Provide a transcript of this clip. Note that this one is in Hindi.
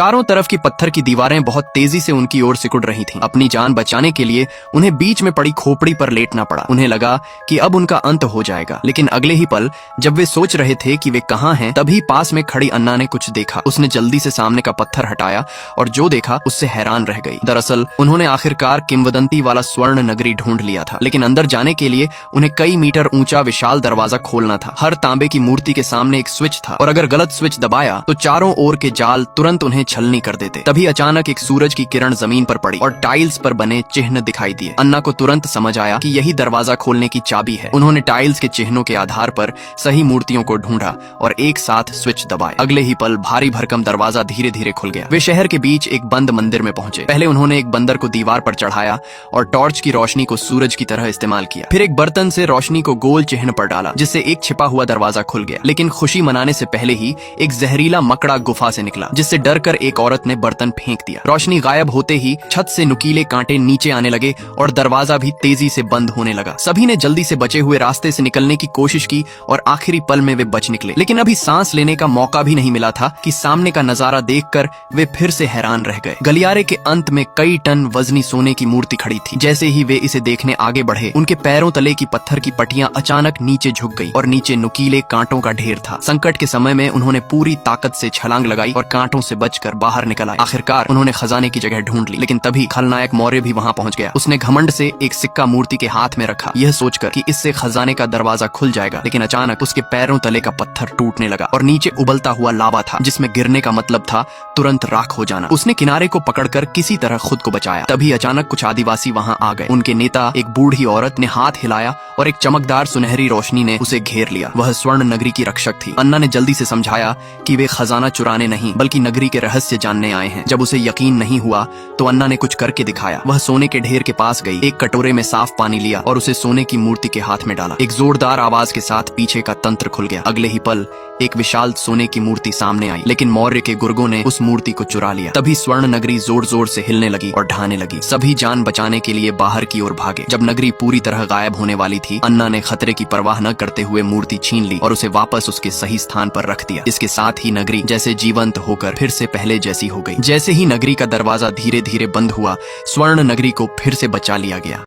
चारों तरफ की पत्थर की दीवारें बहुत तेजी से उनकी ओर सिकुड़ रही थीं। अपनी जान बचाने के लिए उन्हें बीच में पड़ी खोपड़ी पर लेटना पड़ा। उन्हें लगा कि अब उनका अंत हो जाएगा, लेकिन अगले ही पल जब वे सोच रहे थे कि वे कहाँ हैं, तभी पास में खड़ी अन्ना ने कुछ देखा। उसने जल्दी से सामने का पत्थर हटाया और जो देखा उससे हैरान रह गई। दरअसल उन्होंने आखिरकार किंवदंती वाला स्वर्ण नगरी ढूंढ लिया था, लेकिन अंदर जाने के लिए उन्हें कई मीटर ऊंचा विशाल दरवाजा खोलना था। हर तांबे की मूर्ति के सामने एक स्विच था और अगर गलत स्विच दबाया तो चारों ओर के जाल तुरंत उन्हें छलनी कर देते। तभी अचानक एक सूरज की किरण जमीन पर पड़ी और टाइल्स पर बने चिन्ह दिखाई दिए। अन्ना को तुरंत समझ आया कि यही दरवाजा खोलने की चाबी है। उन्होंने टाइल्स के चिन्हों के आधार पर सही मूर्तियों को ढूंढा और एक साथ स्विच दबाए। अगले ही पल भारी भरकम दरवाजा धीरे धीरे खुल गया। वे शहर के बीच एक बंद मंदिर में पहुंचे। पहले उन्होंने एक बंदर को दीवार पर चढ़ाया और टॉर्च की रोशनी को सूरज की तरह इस्तेमाल किया। फिर एक बर्तन से रोशनी को गोल चिन्ह पर डाला, जिससे एक छिपा हुआ दरवाजा खुल गया। लेकिन खुशी मनाने से पहले ही एक जहरीला मकड़ा गुफा से निकला, जिससे डरकर एक औरत ने बर्तन फेंक दिया। रोशनी गायब होते ही छत से नुकीले कांटे नीचे आने लगे और दरवाजा भी तेजी से बंद होने लगा। सभी ने जल्दी से बचे हुए रास्ते से निकलने की कोशिश की और आखिरी पल में वे बच निकले। लेकिन अभी सांस लेने का मौका भी नहीं मिला था कि सामने का नजारा देखकर वे फिर से हैरान रह गए। गलियारे के अंत में कई टन वजनी सोने की मूर्ति खड़ी थी। जैसे ही वे इसे देखने आगे बढ़े, उनके पैरों तले की पत्थर की पट्टियां अचानक नीचे झुक गई और नीचे नुकीले कांटों का ढेर था। संकट के समय में उन्होंने पूरी ताकत से छलांग लगाई और कांटों से बचकर बाहर निकल आए। आखिरकार उन्होंने खजाने की जगह ढूंढ ली। लेकिन तभी खलनायक मौर्य भी वहां पहुंच गया। उसने घमंड से एक सिक्का मूर्ति के हाथ में रखा, यह सोचकर कि इससे खजाने का दरवाजा खुल जाएगा। लेकिन अचानक उसके पैरों तले का पत्थर टूटने लगा और नीचे उबलता हुआ लावा था, जिसमें गिरने का मतलब था तुरंत राख हो जाना। उसने किनारे को पकड़कर किसी तरह खुद को बचाया। तभी अचानक कुछ आदिवासी वहां आ गए। उनके नेता एक बूढ़ी औरत ने हाथ हिलाया और एक चमकदार सुनहरी रोशनी ने उसे घेर लिया। वह स्वर्ण नगरी की रक्षक थी। अन्ना ने जल्दी से समझाया कि वे खजाना चुराने नहीं बल्कि नगरी के रहस्य जानने आए हैं। जब उसे यकीन नहीं हुआ तो अन्ना ने कुछ करके दिखाया। वह सोने के ढेर के पास गई, एक कटोरे में साफ पानी लिया और उसे सोने की मूर्ति के हाथ में डाला। एक जोरदार आवाज के साथ पीछे का तंत्र खुल गया। अगले ही पल एक विशाल सोने की मूर्ति सामने आई, लेकिन मौर्य के गुर्गों ने उस मूर्ति को चुरा लिया। तभी स्वर्ण नगरी जोर जोर से हिलने लगी और ढहने लगी। सभी जान बचाने के लिए बाहर की ओर भागे। जब नगरी पूरी तरह गायब होने वाली थी, अन्ना ने खतरे की परवाह न करते हुए मूर्ति छीन ली और उसे वापस उसके सही स्थान पर रख दिया। इसके साथ ही नगरी जैसे जीवंत होकर फिर से पहले जैसी हो गई। जैसे ही नगरी का दरवाजा धीरे धीरे बंद हुआ, स्वर्ण नगरी को फिर से बचा लिया गया।